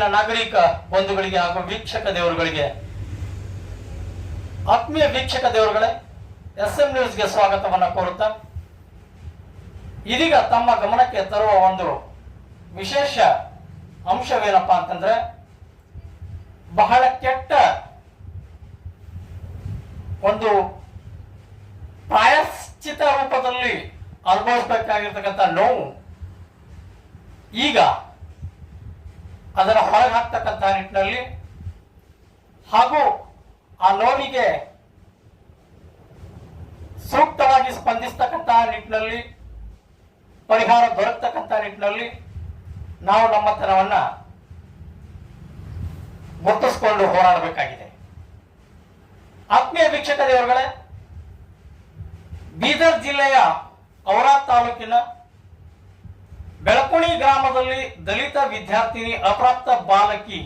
ನಾಡಿನ ನಾಗರಿಕ ಬಂಧುಗಳಿಗೆ ಹಾಗೂ ವೀಕ್ಷಕ ದೇವರುಗಳಿಗೆ, ಆತ್ಮೀಯ ವೀಕ್ಷಕ ದೇವರುಗಳೇ, SM ನ್ಯೂಸ್ಗೆ ಸ್ವಾಗತವನ್ನ ಕೋರುತ್ತಾ ಇದೀಗ ತಮ್ಮ ಗಮನಕ್ಕೆ ತರುವ ಒಂದು ವಿಶೇಷ ಅಂಶವೇನಪ್ಪಾ ಅಂತಂದ್ರೆ, ಬಹಳ ಕೆಟ್ಟ ಒಂದು ಪ್ರಾಯಶ್ಚಿತ ರೂಪದಲ್ಲಿ ಅನುಭವಿಸಬೇಕಾಗಿರ್ತಕ್ಕಂಥ ನೋವು ಈಗ ಅದರ ಹೊರಗೆ ಹಾಕ್ತಕ್ಕಂಥ ನಿಟ್ಟಿನಲ್ಲಿ ಹಾಗೂ ಆ ನೋವಿಗೆ ಸೂಕ್ತವಾಗಿ ಸ್ಪಂದಿಸ್ತಕ್ಕಂಥ ನಿಟ್ಟಿನಲ್ಲಿ, ಪರಿಹಾರ ದೊರಕತಕ್ಕಂಥ ನಿಟ್ಟಿನಲ್ಲಿ ನಾವು ನಮ್ಮತನವನ್ನ ಗುರುತಿಸಿಕೊಂಡು ಹೋರಾಡಬೇಕಾಗಿದೆ. ಆತ್ಮೀಯ ವೀಕ್ಷಕ ದೇವರುಗಳೇ, ಬೀದರ್ ಜಿಲ್ಲೆಯ ಔರಾ ತಾಲೂಕಿನ ಬೆಳಕುಣಿ ಗ್ರಾಮದಲ್ಲಿ ದಲಿತ ವಿದ್ಯಾರ್ಥಿನಿ ಅಪ್ರಾಪ್ತ ಬಾಲಕಿ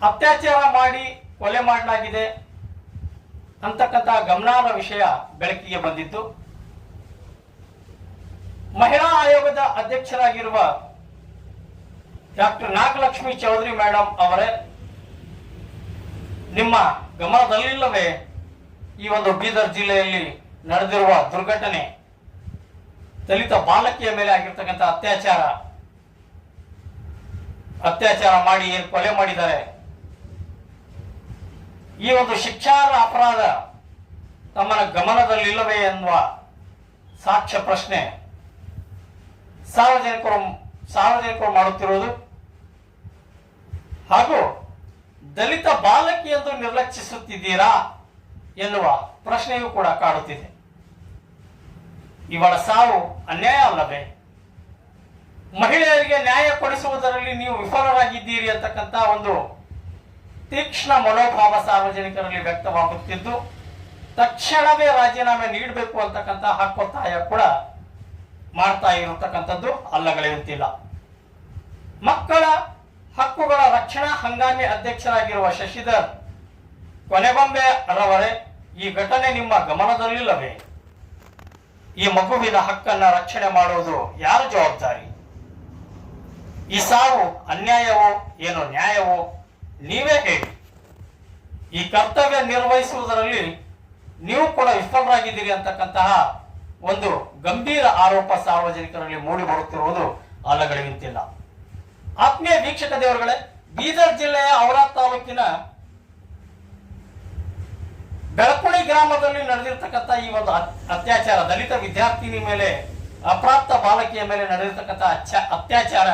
ಅತ್ಯಾಚಾರ ಮಾಡಿ ಕೊಲೆ ಮಾಡಲಾಗಿದೆ ಅಂತಕ್ಕಂಥ ಗಮನಾರ್ಹ ವಿಷಯ ಬೆಳಕಿಗೆ ಬಂದಿದ್ದು, ಮಹಿಳಾ ಆಯೋಗದ ಅಧ್ಯಕ್ಷರಾಗಿರುವ ಡಾಕ್ಟರ್ ನಾಗಲಕ್ಷ್ಮಿ ಚೌಧರಿ ಮೇಡಮ್ ಅವರೇ, ನಿಮ್ಮ ಗಮನದಲ್ಲಿಲ್ಲವೇ ಈ ಒಂದು ಬೀದರ್ ಜಿಲ್ಲೆಯಲ್ಲಿ ನಡೆದಿರುವ ದುರ್ಘಟನೆ, ದಲಿತ ಬಾಲಕಿಯ ಮೇಲೆ ಆಗಿರ್ತಕ್ಕಂಥ ಅತ್ಯಾಚಾರ ಮಾಡಿ ಏನು ಕೊಲೆ ಮಾಡಿದ್ದಾರೆ, ಈ ಒಂದು ಶಿಕ್ಷಾರ್ಹ ಅಪರಾಧ ತಮ್ಮನ ಗಮನದಲ್ಲಿಲ್ಲವೇ ಎನ್ನುವ ಸಾಕ್ಷ್ಯ ಪ್ರಶ್ನೆ ಸಾರ್ವಜನಿಕರು ಮಾಡುತ್ತಿರುವುದು ಹಾಗೂ ದಲಿತ ಬಾಲಕಿಯೆಂದು ನಿರ್ಲಕ್ಷಿಸುತ್ತಿದ್ದೀರಾ ಎನ್ನುವ ಪ್ರಶ್ನೆಯೂ ಕೂಡ ಕಾಡುತ್ತಿದೆ. ಇವಳ ಸಾವು ಅನ್ಯಾಯ ಅಲ್ಲವೇ? ಮಹಿಳೆಯರಿಗೆ ನ್ಯಾಯ ಕೊಡಿಸುವುದರಲ್ಲಿ ನೀವು ವಿಫಲರಾಗಿದ್ದೀರಿ ಅಂತಕ್ಕಂಥ ಒಂದು ತೀಕ್ಷ್ಣ ಮನೋಭಾವ ಸಾರ್ವಜನಿಕರಲ್ಲಿ ವ್ಯಕ್ತವಾಗುತ್ತಿದ್ದು, ತಕ್ಷಣವೇ ರಾಜೀನಾಮೆ ನೀಡಬೇಕು ಅಂತಕ್ಕಂಥ ಹಕ್ಕೊತ್ತಾಯ ಕೂಡ ಮಾಡ್ತಾ ಇರತಕ್ಕಂಥದ್ದು ಅಲ್ಲಗಳೆಯುತ್ತಿಲ್ಲ. ಮಕ್ಕಳ ಹಕ್ಕುಗಳ ರಕ್ಷಣಾ ಹಂಗಾಮಿ ಅಧ್ಯಕ್ಷರಾಗಿರುವ ಶಶಿಧರ್ ಕೊನೆಗೊಂಬೆ ರವರೇ, ಈ ಘಟನೆ ನಿಮ್ಮ ಗಮನದಲ್ಲಿಲ್ಲವೇ? ಈ ಮಗುವಿನ ಹಕ್ಕನ್ನ ರಕ್ಷಣೆ ಮಾಡುವುದು ಯಾರ ಜವಾಬ್ದಾರಿ? ಈ ಸಾವು ಅನ್ಯಾಯವೋ ಏನೋ ನ್ಯಾಯವೋ ನೀವೇ ಹೇಳಿ. ಈ ಕರ್ತವ್ಯ ನಿರ್ವಹಿಸುವುದರಲ್ಲಿ ನೀವು ಕೂಡ ವಿಫಲರಾಗಿದ್ದೀರಿ ಅಂತಕ್ಕಂತಹ ಒಂದು ಗಂಭೀರ ಆರೋಪ ಸಾರ್ವಜನಿಕರಲ್ಲಿ ಮೂಡಿ ಬರುತ್ತಿರುವುದು ಅಲ್ಲಗಳೆಯುತ್ತಿಲ್ಲ. ಆತ್ಮೀಯ ವೀಕ್ಷಕ ದೇವರುಗಳೇ, ಬೀದರ್ ಜಿಲ್ಲೆಯ ಔರಾ ತಾಲೂಕಿನ ಬೆಳಕುಣಿ ಗ್ರಾಮದಲ್ಲಿ ನಡೆದಿರ್ತಕ್ಕಂಥ ಈ ಒಂದು ಅತ್ಯಾಚಾರ, ದಲಿತ ವಿದ್ಯಾರ್ಥಿನಿ ಮೇಲೆ, ಅಪ್ರಾಪ್ತ ಬಾಲಕಿಯ ಮೇಲೆ ನಡೆದಿರ್ತಕ್ಕಂಥ ಅತ್ಯಾಚಾರ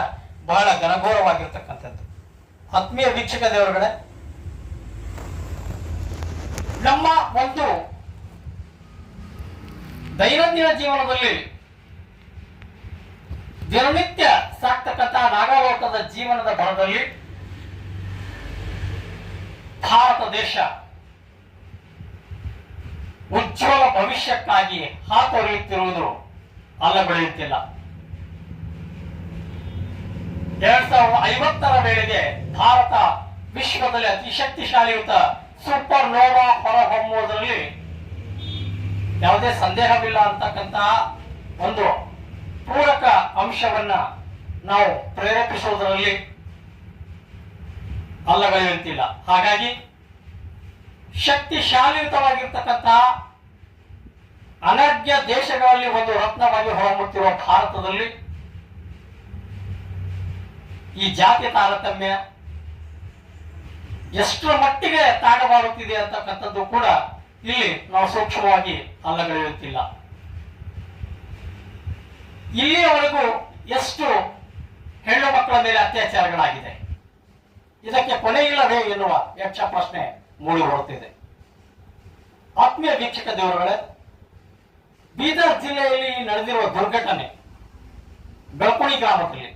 ಬಹಳ ಘನಘೋರವಾಗಿರ್ತಕ್ಕಂಥದ್ದು. ಆತ್ಮೀಯ ವೀಕ್ಷಕ ದೇವರುಗಳೇ, ನಮ್ಮ ಒಂದು ದೈನಂದಿನ ಜೀವನದಲ್ಲಿ ದಿನನಿತ್ಯ ಸಾಕ್ತಕ್ಕಂಥ ನಾಗಾಲೋಕದ ಜೀವನದ ಬರದಲ್ಲಿ ಭಾರತ ದೇಶ ಉಜ್ವಲ ಭವಿಷ್ಯಕ್ಕಾಗಿ ಹಾತೊರೆಯುತ್ತಿರುವುದು ಅಲ್ಲಗಳೆಯುತ್ತಿಲ್ಲ. 2050ರ ವೇಳೆಗೆ ಭಾರತ ವಿಶ್ವದಲ್ಲಿ ಅತಿ ಶಕ್ತಿಶಾಲಿಯುತ ಸೂಪರ್ ನೋವಾ ಹೊರಹೊಮ್ಮುವುದರಲ್ಲಿ ಯಾವುದೇ ಸಂದೇಹವಿಲ್ಲ ಅಂತಕ್ಕಂತಹ ಒಂದು ಪೂರಕ ಅಂಶವನ್ನ ನಾವು ಪ್ರೇರೇಪಿಸುವುದರಲ್ಲಿ ಅಲ್ಲಗಳೆಯುತ್ತಿಲ್ಲ. ಹಾಗಾಗಿ ಶಕ್ತಿಶಾಲಿಯುತವಾಗಿರ್ತಕ್ಕಂತಹ ಅನಗ್ಯ ದೇಶಗಳಲ್ಲಿ ಒಂದು ರತ್ನವಾಗಿ ಹೊರಮುತ್ತಿರುವ ಭಾರತದಲ್ಲಿ ಈ ಜಾತಿ ತಾರತಮ್ಯ ಎಷ್ಟರ ಮಟ್ಟಿಗೆ ತಾಂಡವಾಡುತ್ತಿದೆ ಅಂತಕ್ಕಂಥದ್ದು ಕೂಡ ಇಲ್ಲಿ ನಾವು ಸೂಕ್ಷ್ಮವಾಗಿ ಅಲ್ಲಗಳೆಯುತ್ತಿಲ್ಲ. ಇಲ್ಲಿಯವರೆಗೂ ಎಷ್ಟು ಹೆಣ್ಣು ಮಕ್ಕಳ ಮೇಲೆ ಅತ್ಯಾಚಾರಗಳಾಗಿದೆ, ಇದಕ್ಕೆ ಕೊನೆಯಿಲ್ಲವೇ ಎನ್ನುವ ಯಕ್ಷ ಪ್ರಶ್ನೆ ಮೂಡಿ ಬರುತ್ತಿದೆ. ಆತ್ಮೀಯ ವೀಕ್ಷಕ ದೇವರುಗಳೇ, ಬೀದರ್ ಜಿಲ್ಲೆಯಲ್ಲಿ ನಡೆದಿರುವ ದುರ್ಘಟನೆ, ಬೆಳಕುಣಿ ಗ್ರಾಮದಲ್ಲಿ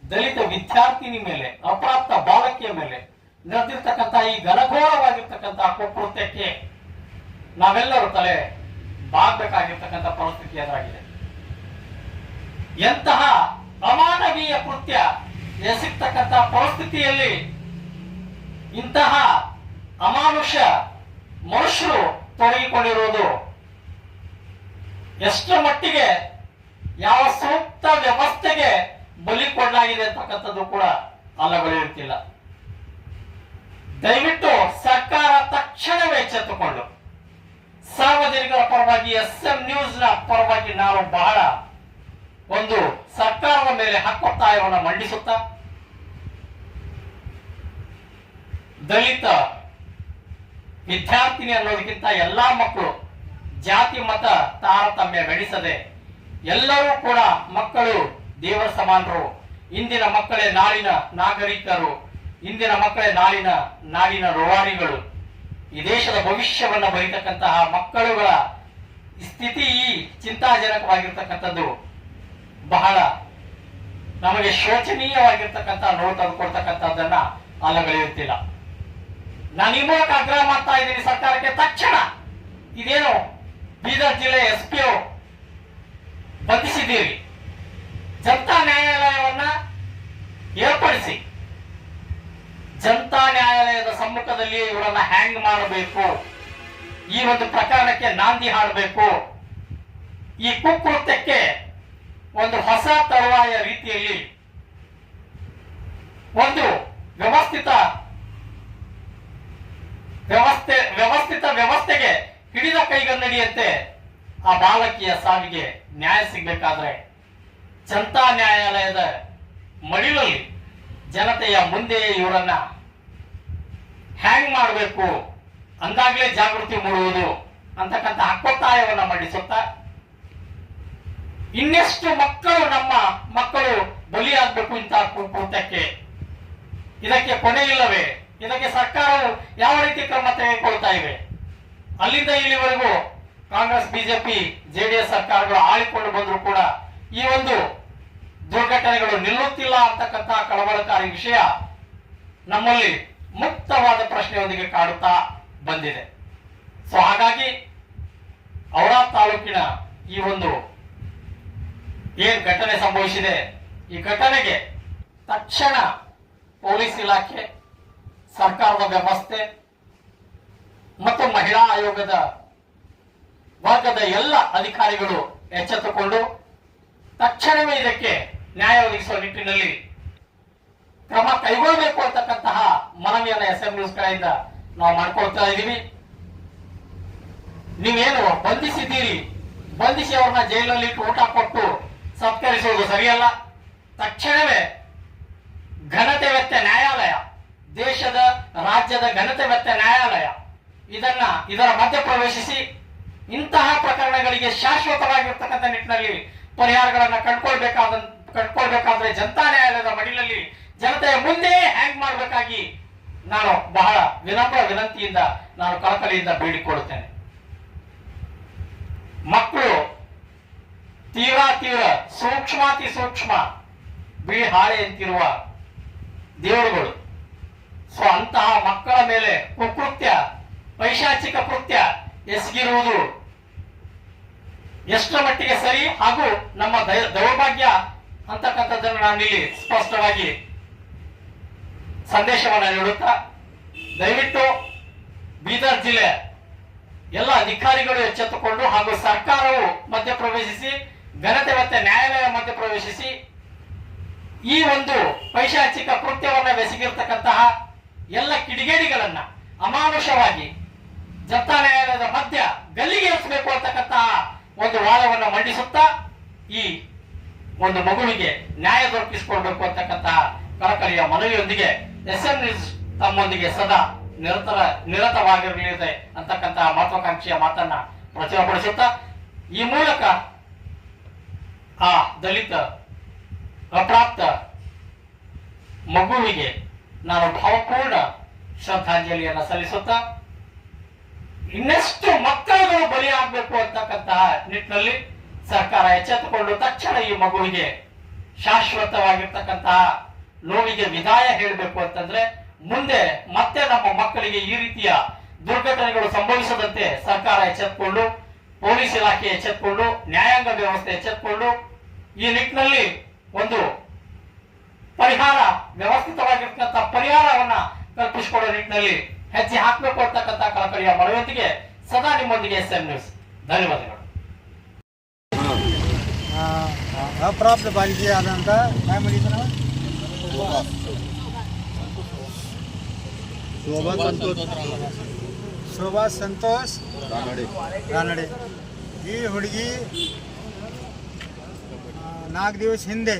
ದಲಿತ ವಿದ್ಯಾರ್ಥಿನಿ ಮೇಲೆ, ಅಪ್ರಾಪ್ತ ಬಾಲಕಿಯ ಮೇಲೆ ನಡೆದಿರ್ತಕ್ಕಂಥ ಈ ಘನಘೋರವಾಗಿರ್ತಕ್ಕಂಥ ಕುಕೃತ್ಯಕ್ಕೆ ನಾವೆಲ್ಲರೂ ತಲೆ ಬಾಗಬೇಕಾಗಿರ್ತಕ್ಕಂಥ ಪರಿಸ್ಥಿತಿ ಎದುರಾಗಿದೆ. ಎಂತಹ ಅಮಾನವೀಯ ಕೃತ್ಯ ಎಸಗತಕ್ಕಂಥ ಪರಿಸ್ಥಿತಿಯಲ್ಲಿ ಇಂತಹ ಅಮಾನುಷ ಮನುಷ್ಯರು ತೊಡಗಿಕೊಂಡಿರುವುದು ಎಷ್ಟರ ಮಟ್ಟಿಗೆ ಯಾವ ಸೂಕ್ತ ವ್ಯವಸ್ಥೆಗೆ ಬಲಿ ಕೊಡಲಾಗಿದೆ ಅಂತಕ್ಕಂಥದ್ದು ಕೂಡ ಅಲ್ಲಗಳೆಯುತ್ತಿಲ್ಲ. ದಯವಿಟ್ಟು ಸರ್ಕಾರ ತಕ್ಷಣವೇ ಎಚ್ಚೆತ್ತುಕೊಂಡು ಸಾರ್ವಜನಿಕರ ಪರವಾಗಿ SM ನ್ಯೂಸ್ ನ ಪರವಾಗಿ ನಾವು ಬಹಳ ಒಂದು ಸರ್ಕಾರದ ಮೇಲೆ ಹಕ್ಕೊತ್ತಾಯವನ್ನು ಮಂಡಿಸುತ್ತಾ ದಲಿತ ವಿದ್ಯಾರ್ಥಿನಿ ಅನ್ನೋದಕ್ಕಿಂತ ಎಲ್ಲಾ ಮಕ್ಕಳು ಜಾತಿ ಮತ ತಾರತಮ್ಯವೆಡಿಸದೆ ಎಲ್ಲರೂ ಕೂಡ ಮಕ್ಕಳು ದೇವರ ಸಮಾನರು. ಇಂದಿನ ಮಕ್ಕಳೇ ನಾಳಿನ ನಾಗರಿಕರು, ಇಂದಿನ ಮಕ್ಕಳೇ ನಾಡಿನ ರೂವಾರಿಗಳು. ಈ ದೇಶದ ಭವಿಷ್ಯವನ್ನ ಬರೀತಕ್ಕಂತಹ ಮಕ್ಕಳುಗಳ ಸ್ಥಿತಿ ಚಿಂತಾಜನಕವಾಗಿರ್ತಕ್ಕಂಥದ್ದು ಬಹಳ ನಮಗೆ ಶೋಚನೀಯವಾಗಿರ್ತಕ್ಕಂಥ ನೋವು ತಂದುಕೊಡ್ತಕ್ಕಂಥದ್ದನ್ನ ಅಲ್ಲಗಳೆಯುತ್ತಿಲ್ಲ. ನಾನು ಈ ಮೂಲಕ ಆಗ್ರಹ ಮಾಡ್ತಾ ಇದ್ದೀನಿ ಸರ್ಕಾರಕ್ಕೆ, ತಕ್ಷಣ ಇದೇನು ಬೀದರ್ ಜಿಲ್ಲೆ SPO ಬಂಧಿಸಿದ್ದೀರಿ, ಜನತಾ ನ್ಯಾಯಾಲಯವನ್ನ ಏರ್ಪಡಿಸಿ ಜನತಾ ನ್ಯಾಯಾಲಯದ ಸಮ್ಮುಖದಲ್ಲಿ ಇವರನ್ನ ಹ್ಯಾಂಗ್ ಮಾಡಬೇಕು. ಈ ಒಂದು ಪ್ರಕರಣಕ್ಕೆ ನಾಂದಿ ಹಾಡಬೇಕು. ಈ ಕುಕೃತ್ಯಕ್ಕೆ ಒಂದು ಹೊಸ ತರುವಾಯ ರೀತಿಯಲ್ಲಿ ಒಂದು ವ್ಯವಸ್ಥೆಗೆ ಹಿಡಿದ ಕೈಗನ್ನಡಿಯಂತೆ ಆ ಬಾಲಕಿಯ ಸಾವಿಗೆ ನ್ಯಾಯ ಸಿಗಬೇಕಾದ್ರೆ ಜನತಾ ನ್ಯಾಯಾಲಯದ ಮಡಿಲಲ್ಲಿ ಜನತೆಯ ಮುಂದೆ ಇವರನ್ನ ಹ್ಯಾಂಗ್ ಮಾಡಬೇಕು, ಅಂದಾಗಲೇ ಜಾಗೃತಿ ಮೂಡುವುದು ಅಂತಕ್ಕಂಥ ಹಕ್ಕೊತ್ತಾಯವನ್ನ ಮಂಡಿಸುತ್ತಾ ಇನ್ನೆಷ್ಟು ನಮ್ಮ ಮಕ್ಕಳು ಬಲಿಯಾಗಬೇಕು ಇಂತಹ ಕೃತ್ಯಕ್ಕೆ. ಇದಕ್ಕೆ ಕೊನೆ ಇಲ್ಲವೇ? ಇದಕ್ಕೆ ಸರ್ಕಾರವು ಯಾವ ರೀತಿ ಕ್ರಮ ತೆಗೆದುಕೊಳ್ತಾ ಇವೆ? ಅಲ್ಲಿಂದ ಇಲ್ಲಿವರೆಗೂ ಕಾಂಗ್ರೆಸ್ BJP JDS ಸರ್ಕಾರಗಳು ಆಳಿಕೊಂಡು ಬಂದರೂ ಕೂಡ ಈ ಒಂದು ದುರ್ಘಟನೆಗಳು ನಿಲ್ಲುತ್ತಿಲ್ಲ ಅಂತಕ್ಕಂಥ ಕಳವಳಕಾರಿ ವಿಷಯ ನಮ್ಮಲ್ಲಿ ಮುಕ್ತವಾದ ಪ್ರಶ್ನೆಯೊಂದಿಗೆ ಕಾಡುತ್ತಾ ಬಂದಿದೆ. ಸೊ ಹಾಗಾಗಿ ಔರಾದ್ ತಾಲೂಕಿನ ಈ ಒಂದು ಏನ್ ಘಟನೆ ಸಂಭವಿಸಿದೆ, ಈ ಘಟನೆಗೆ ತಕ್ಷಣ ಪೊಲೀಸ್ ಇಲಾಖೆ, ಸರ್ಕಾರದ ವ್ಯವಸ್ಥೆ ಮತ್ತು ಮಹಿಳಾ ಆಯೋಗದ ವರ್ಗದ ಎಲ್ಲ ಅಧಿಕಾರಿಗಳು ಎಚ್ಚೆತ್ತುಕೊಂಡು ತಕ್ಷಣವೇ ಇದಕ್ಕೆ ನ್ಯಾಯ ಒದಗಿಸುವ ನಿಟ್ಟಿನಲ್ಲಿ ಕ್ರಮ ಕೈಗೊಳ್ಳಬೇಕು ಅಂತಕ್ಕಂತಹ ಮನವಿಯನ್ನು SM ನ್ಯೂಸ್ ಕಡೆಯಿಂದ ನಾವು ಮಾಡ್ಕೊಳ್ತಾ ಇದ್ದೀವಿ. ನೀವೇನು ಬಂಧಿಸಿದ್ದೀರಿ, ಬಂಧಿಸಿ ಅವ್ರನ್ನ ಜೈಲಿನಲ್ಲಿ ಊಟ ಕೊಟ್ಟು ಸತ್ಕರಿಸುವುದು ಸರಿಯಲ್ಲ. ತಕ್ಷಣವೇ ಘನತೆ ವೆತ್ತ ನ್ಯಾಯಾಲಯ, ದೇಶದ ರಾಜ್ಯದ ಘನತೆ ವೆತ್ತ ನ್ಯಾಯಾಲಯ ಇದರ ಮಧ್ಯ ಪ್ರವೇಶಿಸಿ ಇಂತಹ ಪ್ರಕರಣಗಳಿಗೆ ಶಾಶ್ವತವಾಗಿರ್ತಕ್ಕಂಥ ನಿಟ್ಟಿನಲ್ಲಿ ಪರಿಹಾರಗಳನ್ನ ಕಂಡುಕೊಳ್ಬೇಕಾದ್ರೆ ಜನತಾ ನ್ಯಾಯಾಲಯದ ಮಡಿಲಲ್ಲಿ ಜನತೆಯ ಮುಂದೆ ಹ್ಯಾಂಗ್ ಮಾಡಬೇಕಾಗಿ ನಾನು ಬಹಳ ವಿನಂತಿಯಿಂದ ನಾನು ಕಳಕಳಿಯಿಂದ ಬೇಡಿಕೊಳ್ಳುತ್ತೇನೆ. ಮಕ್ಕಳು ತೀವ್ರ ಸೂಕ್ಷ್ಮಾತಿ ಸೂಕ್ಷ್ಮ ಬಿಳಿ ಹಾಳೆ ಅಂತಿರುವ ದೇವರುಗಳು. ಸೊ ಅಂತಹ ಮಕ್ಕಳ ಮೇಲೆ ಕುಕೃತ್ಯ, ಪೈಶಾಚಿಕ ಕೃತ್ಯ ಎಸಗಿರುವುದು ಎಷ್ಟರ ಮಟ್ಟಿಗೆ ಸರಿ ಹಾಗೂ ನಮ್ಮ ದೌರ್ಭಾಗ್ಯ ಅಂತಕ್ಕಂಥದ್ದನ್ನು ನಾನಿಲ್ಲಿ ಸ್ಪಷ್ಟವಾಗಿ ಸಂದೇಶವನ್ನು ನೀಡುತ್ತಾ, ದಯವಿಟ್ಟು ಬೀದರ್ ಜಿಲ್ಲೆ ಎಲ್ಲ ಅಧಿಕಾರಿಗಳು ಎಚ್ಚೆತ್ತುಕೊಂಡು ಹಾಗೂ ಸರ್ಕಾರವು ಮಧ್ಯಪ್ರವೇಶಿಸಿ, ಘನತೆ ಮತ್ತೆ ನ್ಯಾಯಾಲಯ ಮಧ್ಯಪ್ರವೇಶಿಸಿ ಈ ಒಂದು ಪೈಶಾಚಿಕ ಕೃತ್ಯವನ್ನ ಬೆಸಗಿರ್ತಕ್ಕಂತಹ ಎಲ್ಲ ಕಿಡಿಗೇಡಿಗಳನ್ನ ಅಮಾನುಷವಾಗಿ ಜನತಾ ನ್ಯಾಯಾಲಯದ ಮಧ್ಯ ಗಲ್ಲಿಗೆ ಇರಿಸಬೇಕು ಅಂತಕ್ಕಂತಹ ಒಂದು ವಾದವನ್ನು ಮಂಡಿಸುತ್ತಾ ಈ ಒಂದು ಮಗುವಿಗೆ ನ್ಯಾಯ ದೊರಕಿಸಿಕೊಳ್ಬೇಕು ಅಂತಕ್ಕಂತಹ ಕಳಕಳಿಯ ಮನವಿಯೊಂದಿಗೆ SM ನ್ಯೂಸ್ ತಮ್ಮೊಂದಿಗೆ ಸದಾ ನಿರತವಾಗಿರಲಿದೆ ಅಂತಕ್ಕಂತಹ ಮಹತ್ವಾಕಾಂಕ್ಷೆಯ ಮಾತನ್ನ ಪ್ರಚುರಪಡಿಸುತ್ತಾ ಈ ಮೂಲಕ ಆ ದಲಿತ ಅಪ್ರಾಪ್ತ ಮಗುವಿಗೆ ನಾನು ಭಾವಪೂರ್ಣ ಶ್ರದ್ಧಾಂಜಲಿಯನ್ನು ಸಲ್ಲಿಸುತ್ತಾ ಇನ್ನೆಷ್ಟು ಮಕ್ಕಳುಗಳು ಬಲಿಯಾಗಬೇಕು ಅಂತಕ್ಕಂತಹ ನಿಟ್ಟಿನಲ್ಲಿ ಸರ್ಕಾರ ಎಚ್ಚೆತ್ತುಕೊಂಡು ತಕ್ಷಣ ಈ ಮಗುವಿಗೆ ಶಾಶ್ವತವಾಗಿರ್ತಕ್ಕಂತಹ ನೋವಿಗೆ ವಿದಾಯ ಹೇಳಬೇಕು ಅಂತಂದ್ರೆ ಮುಂದೆ ಮತ್ತೆ ನಮ್ಮ ಮಕ್ಕಳಿಗೆ ಈ ರೀತಿಯ ದುರ್ಘಟನೆಗಳು ಸಂಭವಿಸದಂತೆ ಸರ್ಕಾರ ಎಚ್ಚೆತ್ತುಕೊಂಡು, ಪೊಲೀಸ್ ಇಲಾಖೆ ಎಚ್ಚೆತ್ತುಕೊಂಡು, ನ್ಯಾಯಾಂಗ ವ್ಯವಸ್ಥೆ ಎಚ್ಚೆತ್ತುಕೊಂಡು ಈ ನಿಟ್ಟಿನಲ್ಲಿ ಒಂದು ವ್ಯವಸ್ಥಿತವಾಗಿರ್ತಕ್ಕಂಥ ಪರಿಹಾರವನ್ನ ಕಲ್ಪಿಸಿಕೊಡೋ ನಿಟ್ಟಿನಲ್ಲಿ ಹೆಜ್ಜೆ ಹಾಕಬೇಕು ಅಂತಕ್ಕಂಥ ಕಳಕಳಿಯ ಮನವಿಯೊಂದಿಗೆ ಸದಾ ನಿಮ್ಮೊಂದಿಗೆ SM ನ್ಯೂಸ್. ಧನ್ಯವಾದಗಳು. ಅಪ್ರಾಪ್ತ ಬಾಲಿಕೆಯಾದಂಥ काय म्हणली ना ಶೋಭಾ ಸಂತೋಷ್ ರಾನಡೆ. ಈ ಹುಡುಗಿ 4 ದಿವಸ ಹಿಂದೆ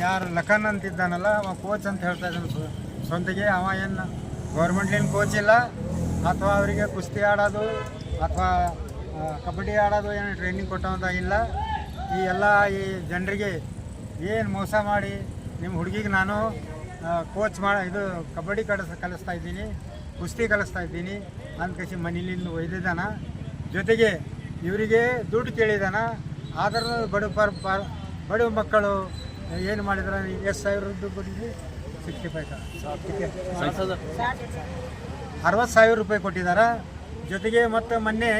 ಯಾರು ಲಖನ್ ಅಂತಿದ್ದಾನಲ್ಲ ಅವ ಕೋಚ್ ಅಂತ ಹೇಳ್ತಾ ಇದ್ದಾನೆ ಸ್ವಂತಿಗೆ. ಅವ ಏನು ಗೌರ್ಮೆಂಟ್ಲಿನ ಕೋಚ್ ಇಲ್ಲ, ಅಥವಾ ಅವರಿಗೆ ಕುಸ್ತಿ ಆಡೋದು ಅಥವಾ ಕಬಡ್ಡಿ ಆಡೋದು ಏನು ಟ್ರೈನಿಂಗ್ ಕೊಟ್ಟವಂತ ಇಲ್ಲ. ಈ ಎಲ್ಲ ಈ ಜನರಿಗೆ ಏನು ಮೋಸ ಮಾಡಿ ನಿಮ್ಮ ಹುಡುಗಿಗೆ ನಾನು ಕೋಚ್ ಇದು ಕಬಡ್ಡಿ ಕಲಿಸ್ತಾ ಇದ್ದೀನಿ, ಕುಸ್ತಿ ಕಲಿಸ್ತಾ ಇದ್ದೀನಿ ಅಂತ ಕಸಿ ಮನೇಲಿಂದ ಒಯ್ದಿದ್ದಾನ. ಜೊತೆಗೆ ಇವರಿಗೆ ದುಡ್ಡು ಕೇಳಿದಾನ. ಆದರೂ ಬಡ ಮಕ್ಕಳು ಏನು ಮಾಡಿದ್ರೆ ಎಷ್ಟು ಸಾವಿರ ದುಡ್ಡು ಕೊಟ್ಟಿದ್ವಿ 60,000 ರೂಪಾಯಿ ಕೊಟ್ಟಿದ್ದಾರೆ. ಜೊತೆಗೆ ಮತ್ತು ಮೊನ್ನೆ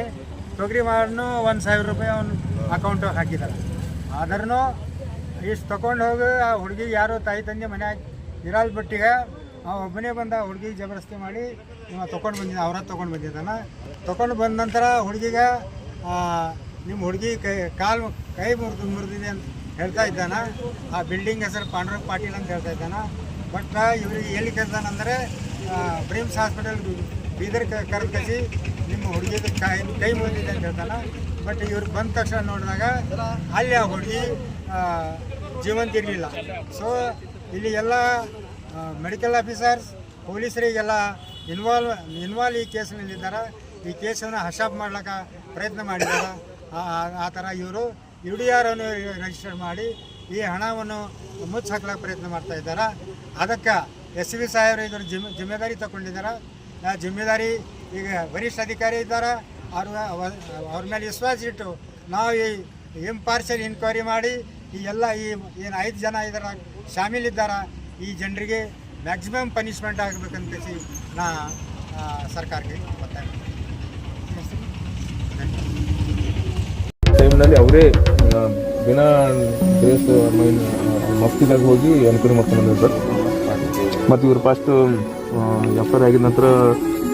ತೊಗರಿ ಮಾಡನು 1,000 ರೂಪಾಯಿ ಅವನ ಅಕೌಂಟಿಗೆ ಹಾಕಿದ್ದಾರೆ. ಆದ್ರೂ ಇಷ್ಟು ತೊಗೊಂಡು ಹೋಗಿ ಆ ಹುಡುಗಿಗೆ ಯಾರು ತಾಯಿ ತಂದೆ ಮನ್ಯಾಗ ಇರಲ್ ಬಿಟ್ಟಿಗೆ ಒಬ್ಬನೇ ಬಂದ ಹುಡುಗಿಗೆ ಜಬರ್ದಸ್ತಿ ಮಾಡಿ ಇವ ತೊಗೊಂಡು ಬಂದಿದ್ದ, ಅವ್ರ ತೊಗೊಂಡು ಬಂದಿದ್ದಾನೆ. ತೊಗೊಂಡು ಬಂದ ನಂತರ ಹುಡುಗಿಗೆ ನಿಮ್ಮ ಹುಡುಗಿ ಕೈ ಮುರಿದಿದೆ ಅಂತ ಹೇಳ್ತಾ ಇದ್ದಾನೆ. ಆ ಬಿಲ್ಡಿಂಗ್ ಹೆಸರು ಪಾಂಡುರಂಗ ಪಾಟೀಲ್ ಅಂತ ಹೇಳ್ತಾ ಇದ್ದಾನೆ. ಬಟ್ ಇವ್ರಿಗೆ ಎಲ್ಲಿ ಕರೆದಾನಂದರೆ ಬ್ರಿಮ್ಸ್ ಹಾಸ್ಪಿಟಲ್ ಬೀದರ್ ಕರೆದು ಕಸಿ ನಿಮ್ಮ ಹುಡುಗಿದು ಕೈ ಮುರಿದಿದೆ ಅಂತ ಹೇಳ್ತಾನೆ. ಬಟ್ ಇವ್ರಿಗೆ ಬಂದ ತಕ್ಷಣ ನೋಡಿದಾಗ ಅಲ್ಲಿ ಆ ಹುಡುಗಿ ಜೀವಂತ ಇರಲಿಲ್ಲ. ಸೊ ಇಲ್ಲಿ ಎಲ್ಲ ಮೆಡಿಕಲ್ ಆಫೀಸರ್ಸ್ ಪೊಲೀಸರಿಗೆಲ್ಲ ಇನ್ವಾಲ್ವ್ ಈ ಕೇಸ್ನಲ್ಲಿದ್ದಾರೆ. ಈ ಕೇಸನ್ನು ಹಶಾಪ್ ಮಾಡ್ಲಿಕ್ಕೆ ಪ್ರಯತ್ನ ಮಾಡಿದ್ದಾರೆ. ಆ ಥರ ಇವರು UDR ಅನ್ನು ರಿಜಿಸ್ಟರ್ ಮಾಡಿ ಈ ಹಣವನ್ನು ಮುಚ್ಚಿ ಹಾಕ್ಲಿಕ್ಕೆ ಪ್ರಯತ್ನ ಮಾಡ್ತಾ ಇದ್ದಾರೆ. ಅದಕ್ಕೆ SP ಸಾಹೇಬರು ಇದ್ರ ಜಿಮ್ಮೆದಾರಿ ತಗೊಂಡಿದ್ದಾರೆ. ಆ ಜಿಮ್ಮೆದಾರಿ ಈಗ ವರಿಷ್ಠ ಅಧಿಕಾರಿ ಇದ್ದಾರೆ, ಅವ್ರ ಮೇಲೆ ವಿಶ್ವಾಸ ಇಟ್ಟು ನಾವು ಈ ಇಂಪಾರ್ಷಿಯಲ್ ಇನ್ಕ್ವೈರಿ ಮಾಡಿ ಈ ಎಲ್ಲ ಏನು 5 ಜನ ಇದರ ಶಾಮೀಲಿದ್ದಾರೆ ಈ ಜನರಿಗೆ ಮ್ಯಾಕ್ಸಿಮಮ್ ಪನಿಷ್ಮೆಂಟ್ ಆಗಬೇಕಂತ ನಾ ಸರ್ಕಾರಕ್ಕೆ ಒತ್ತಾಯ ಟೈಮ್ನಲ್ಲಿ ಅವರೇ ಬಿನಾ ಡ್ರೆಸ್ ಮಫ್ತಿದಾಗ ಹೋಗಿ ಎನ್ಕ್ವೈರಿ ಮಾಡ್ಕೊಂಡು ಬಂದಿದ್ದಾರೆ ಸರ್. ಮತ್ತು ಇವರು ಫಸ್ಟ್ FIR ಆಗಿದ ನಂತರ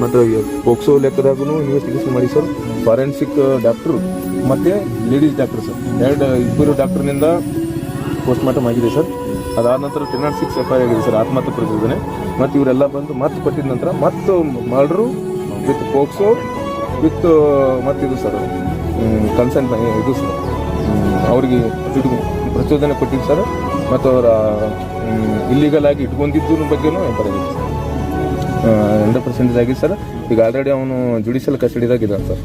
ಮತ್ತು ಪೋಕ್ಸೋ ಲೆಕ್ಕದಾಗೂ ಇನ್ವೆಸ್ಟಿಗೇಷನ್ ಮಾಡಿ ಸರ್. ಫಾರೆನ್ಸಿಕ್ ಡಾಕ್ಟ್ರು ಮತ್ತು ಲೇಡೀಸ್ ಡಾಕ್ಟ್ರು ಸರ್, ಇಬ್ಬರು ಡಾಕ್ಟ್ರಿನಿಂದ ಪೋಸ್ಟ್ ಮಾರ್ಟಮ್ ಆಗಿದೆ ಸರ್. ಅದಾದ ನಂತರ 1006 FIR ಆಗಿದೆ ಸರ್, ಆತ್ಮಹತ್ಯೆ ಪ್ರತಿಭಟನೆ. ಮತ್ತು ಇವರೆಲ್ಲ ಬಂದು ಮತ್ತೆ ಕೊಟ್ಟಿದ ನಂತರ ಮತ್ತು ಮರ್ಡ್ರು ವಿತ್ ಪೋಕ್ಸೋ ವಿತ್ ಮತ್ತಿದು ಸರ್ ಕನ್ಸೆಂಟ್ ಇದು ಸರ್ ಅವ್ರಿಗೆ ಪ್ರಚೋದನೆ ಕೊಟ್ಟಿದ್ದು ಸರ್. ಮತ್ತು ಅವರ ಇಲ್ಲಿಗಲ್ ಆಗಿ ಇಟ್ಕೊಂಡಿದ್ದು ಬಗ್ಗೆನೂ ಬರೋದಿಲ್ಲ ಸರ್. 100% ಆಗಿದೆ ಸರ್. ಈಗ ಆಲ್ರೆಡಿ ಅವನು ಜುಡಿಷಿಯಲ್ ಕಸ್ಟಡಿದಾಗಿದ್ದಾನೆ ಸರ್.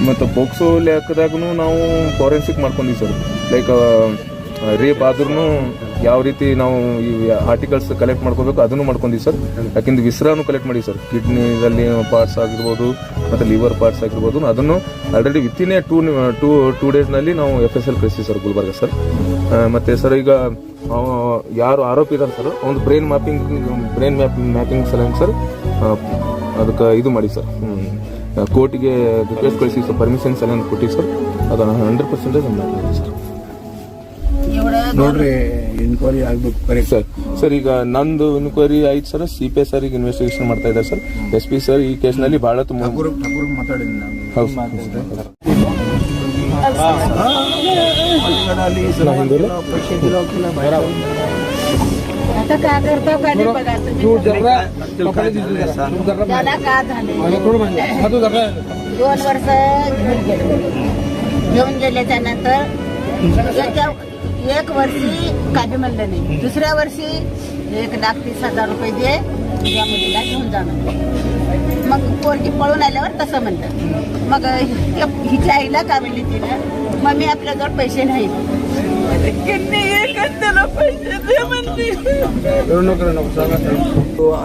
ಮತ್ತು ಪೋಕ್ಸೋ ಲೆಕ್ಕದಾಗೂ ನಾವು ಫಾರೆನ್ಸಿಕ್ ಮಾಡ್ಕೊಂಡಿವಿ ಸರ್. ಲೈಕ್ ರೇಪ್ ಆದ್ರೂ ಯಾವ ರೀತಿ ನಾವು ಈ ಆರ್ಟಿಕಲ್ಸ್ ಕಲೆಕ್ಟ್ ಮಾಡ್ಕೋಬೇಕು ಅದನ್ನು ಮಾಡ್ಕೊಂಡಿವಿ ಸರ್. ಯಾಕೆಂದ್ರೆ ವಿಸ್ರಾನು ಕಲೆಕ್ಟ್ ಮಾಡಿವಿ ಸರ್. ಕಿಡ್ನಿದಲ್ಲಿ ಪಾರ್ಟ್ಸ್ ಆಗಿರ್ಬೋದು ಮತ್ತು ಲಿವರ್ ಪಾರ್ಟ್ಸ್ ಆಗಿರ್ಬೋದು, ಅದನ್ನು ಆಲ್ರೆಡಿ ವಿತಿನ್ ಎ ಟೂ ಡೇಸ್ನಲ್ಲಿ ನಾವು FSL ಕಳಿಸ್ತೀವಿ ಸರ್ ಗುಲ್ಬರ್ಗ ಸರ್. ಮತ್ತು ಸರ್ ಈಗ ಯಾರು ಆರೋಪಿ ಇದ್ದಾರೆ ಸರ್, ಒಂದು ಬ್ರೈನ್ ಮ್ಯಾಪಿಂಗ್ ಸಲುವಾಗಿ ಸರ್ ಅದಕ್ಕೆ ಇದು ಮಾಡಿ ಸರ್ ಕೋರ್ಟಿಗೆ ರಿಕ್ವೆಸ್ಟ್ ಕಳಿಸಿ ಸರ್, ಪರ್ಮಿಷನ್ ಸಲುವಾಗಿ ಕೊಟ್ಟಿವಿ ಸರ್. ಅದನ್ನು 100% ಮಾಡಿದ್ದೀವಿ ಸರ್. ನೋಡ್ರಿ ಇನ್ಕ್ವೈರಿ ಆಗ್ಬೇಕು ಕರೆಕ್ಟ್ ಸರ್. ಸರ್ ಈಗ ನಂದು ಇನ್ಕ್ವೈರಿ ಆಯ್ತು ಸರ್. CPI ಸರ್ ಈಗ ಇನ್ವೆಸ್ಟಿಗೇಷನ್ ಮಾಡ್ತಾ ಇದ್ದಾರೆ ಸರ್. SP ಸರ್ ಈ ಕೇಸ್ನಲ್ಲಿ ಬಹಳ ತುಂಬ आता काय करतो गाडी बघा तुम्ही 2 वर्ष घेऊन गेल्याच्या नंतर एक वर्षी काही म्हणलं नाही. दुसऱ्या वर्षी 1,30,000 रुपये दे तुझ्या मुलीला घेऊन जाणं. मग पोरगी पळून आल्यावर तसं म्हणलं. मग हिच्या आईला का म्हणली तिनं, मम्मी आपल्याजवळ पैसे नाहीत.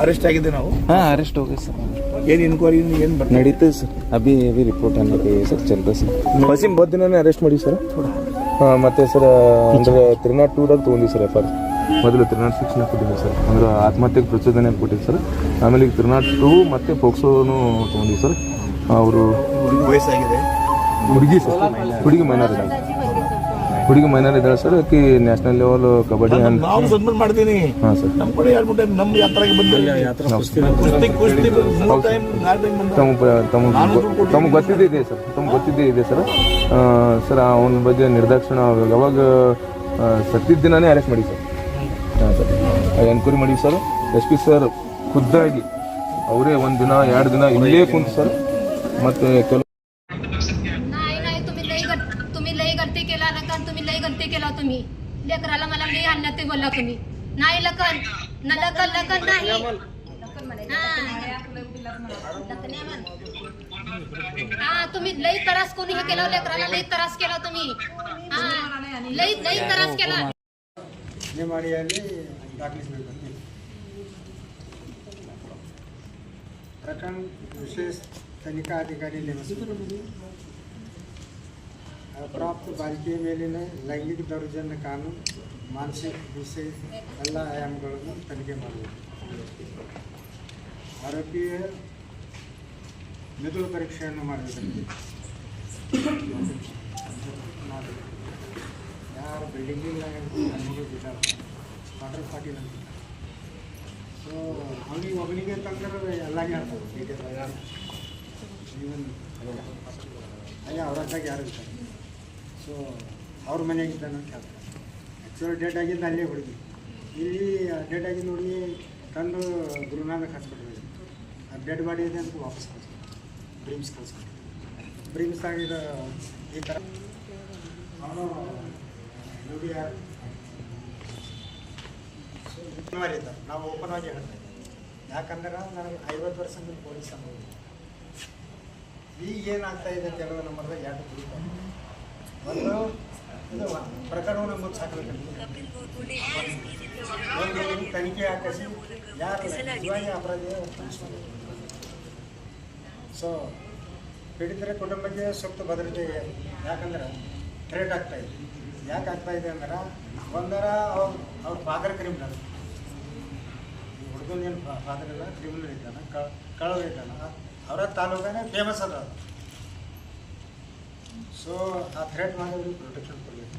ಅರೆಸ್ಟ್ ಆಗಿದೆ ನಾವು. ಅರೆಸ್ಟ್ ಹೋಗಿ ಸರ್. ಏನು ಇನ್ಕ್ವೈರಿ ಏನು ನಡೀತದೆ ಸರ್. ಅಭಿ ರಿಪೋರ್ಟ್ ಅನ್ನೋಕೆ ಸರ್ ಚಂದ್ರ ಸರ್. ವಸೀಂ बहुत ದಿನನೇ ಅರೆಸ್ಟ್ ಮಾಡಿ ಸರ್. ಮತ್ತು ಸರ್ ಅಂದರೆ 302ದಾಗ ತೊಗೊಂಡಿವಿ ಸರ್ FIR. ಮೊದಲು 306ನ ಕೊಟ್ಟಿದ್ದೀವಿ ಸರ್, ಅಂದ್ರೆ ಆತ್ಮಹತ್ಯೆಗೆ ಪ್ರಚೋದನೆ ಕೊಟ್ಟಿದ್ದು ಸರ್. ಆಮೇಲೆ ಈಗ 302 ಮತ್ತು ಪೋಕ್ಸೋನು ತೊಗೊಂಡಿವಿ ಸರ್. ಅವರು ವಯಸ್ಸಾಗಿದೆ ಹುಡುಗಿ ಸರ್, ಹುಡುಗಿ ಮೈನರ್ ಇದೆ. ಹುಡುಗಿ ಮೈನರ್ ಇದ್ದಾಳೆ ಸರ್ ಆಕಿ ನ್ಯಾಷನಲ್ ಲೆವೆಲ್ ಕಬಡ್ಡಿ ನಾವು ಸಬ್ಮಿಟ್ ಮಾಡ್ತೀನಿ ಹಾಂ ಸರ್ ನಮ್ಮ ಕಡೆ 2 ಟೈಮ್ ನಮ್ಮ ಯಾತ್ರೆಗೆ ಬಂದಿಲ್ಲ ಕುಸ್ತಿ 3 ಟೈಮ್ 4 ಟೈಮ್ ಬಂದ ತಮಗೆ ಗೊತ್ತಿದ್ದೇ ಸರ್ ತಮಗೆ ಗೊತ್ತಿದ್ದೇ ಇದೆ ಸರ್ ಸರ್ ಅವನ ಬಗ್ಗೆ ನಿರ್ದಾಕ್ಷಿಣ ಯಾವಾಗ ಸತ್ತಿದ್ದ ದಿನನೇ ಅರೆಸ್ಟ್ ಮಾಡಿ ಸರ್ ಹಾಂ ಸರ್ ಎನ್ಕ್ವೈರಿ ಮಾಡಿ ಸರ್ ಎಸ್ ಪಿ ಸರ್ ಖುದ್ದಾಗಿ ಅವರೇ 1 ದಿನ 2 ದಿನ ಇಲ್ಲೇ ಕುಂತು सर ಮತ್ತೆ नाही तुम्ही लई गलती केला लखन तुम्ही लई गलती केला तुम्ही लेकराला मला लई आणण्यात बोलला तुम्ही नाही लखन न लखन नाही हा तुम्ही लई त्रास कोणी हे केला लेकराला लई त्रास केला तुम्ही हा लई त्रास केला ಮಾಡಿಯಲ್ಲಿ ದಾಖಲಿಸಬೇಕು ಪ್ರಕರಣ ವಿಶೇಷ ತನಿಖಾ ಅಧಿಕಾರಿ ನೇಮಿಸಬೇಕು ಅಪ್ರಾಪ್ತ ಬಾಲಿಕೆಯ ಮೇಲಿನ ಲೈಂಗಿಕ ದೌರ್ಜನ್ಯ ಕಾನೂನು ಮಾನಸಿಕ ವಿಷಯ ಎಲ್ಲ ಆಯಾಮಗಳನ್ನು ತನಿಖೆ ಮಾಡಬೇಕು ಆರೋಪಿಯ ಮೆದುಳು ಪರೀಕ್ಷೆಯನ್ನು ಮಾಡಬೇಕು ಯಾರು ಬಿಲ್ಡಿಂಗಿನಾಗ ವಾಟರ್ ಪಾಟೀಲ್ ಅಂತ ಸೊ ಅವನಿಗೆ ಒಬ್ಬನಿಗೆ ಅಂತಂದ್ರೆ ಎಲ್ಲ ಹೇಳ್ತಾರೆ ಈವನ್ ಅಯ್ಯ ಅವ್ರದ್ದಾಗ ಯಾರು ಇರ್ತಾರೆ ಸೊ ಅವ್ರ ಮನೆಯಾಗಿದ್ದಾನೆ ಅಂತ ಹೇಳ್ತಾರೆ ಆ್ಯಕ್ಚುಲಿ ಡೆಡ್ ಆಗಿದ್ದು ಅಲ್ಲೇ ಹುಡುಗಿ ಇಲ್ಲಿ ಡೆಡ್ ಆಗಿದ್ದು ಹುಡುಗಿ ತಂದು ಗುರುನಾನಕ್ ಹಾಸ್ಪಿಟಲ್ ಆ ಡೆಡ್ ಬಾಡಿ ಇದೆ ಅಂತ ವಾಪಸ್ ಕಳಿಸ್ತಾರೆ ಬ್ರಿಮ್ಸ್ ಆಗಿದ್ದು ಈ ಥರ ಅವನು ನೋಡಿ ಯಾರು ಇದ್ದಾರೆ ನಾವು ಓಪನ್ ಆಗಿ ಹೇಳ್ತಾ ಇದ್ದೀವಿ ಯಾಕಂದ್ರೆ ನನಗೆ 50 ವರ್ಷ ಮೇಲೆ ಪೊಲೀಸ್ ಅನುಭವ ಈಗ ಏನಾಗ್ತಾ ಇದೆ ಅಂತ ಹೇಳೋದು ನಮ್ಮಲ್ಲಿ 2 ಗುರುತಾರೆ ಒಂದು ಇದು ಪ್ರಕರಣವನ್ನು ಮುಚ್ಚಿ ಹಾಕಬೇಕು ಒಂದು ತನಿಖೆ ಹಾಕಿಸಿ ಯಾರು ನಿಜವಾಗಿ ಅಪರಾಧಿ ಸೊ ಪೀಡಿತರ ಕುಟುಂಬಕ್ಕೆ ಸೂಕ್ತ ಭದ್ರತೆ ಯಾಕಂದ್ರೆ ಥ್ರೆಟ್ ಆಗ್ತಾ ಇದೆ ಯಾಕೆ ಆಗ್ತಾ ಇದೆ ಅಂದ್ರೆ ಒಂದರ ಅವ್ರ ಫಾದರ್ ಕ್ರಿಮಿನಲ್ ಹುಡುಗನೇನು ಫಾದರ್ ಇಲ್ಲ ಕ್ರಿಮಿನಲ್ ಇದ್ದಾನೆ ಕಳ್ಳರು ಇದ್ದಾನೆ ಅವರ ತಾಲೂಕನೇ ಫೇಮಸ್ ಅದ ಸೊ ಆ ಥ್ರೆಟ್ ಮಾಡೋರಿಗೆ ಪ್ರೊಟೆಕ್ಷನ್ ಕೊಡಬೇಕು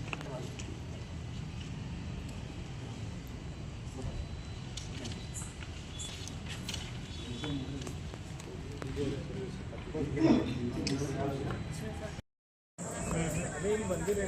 ಬಂದಿದೆ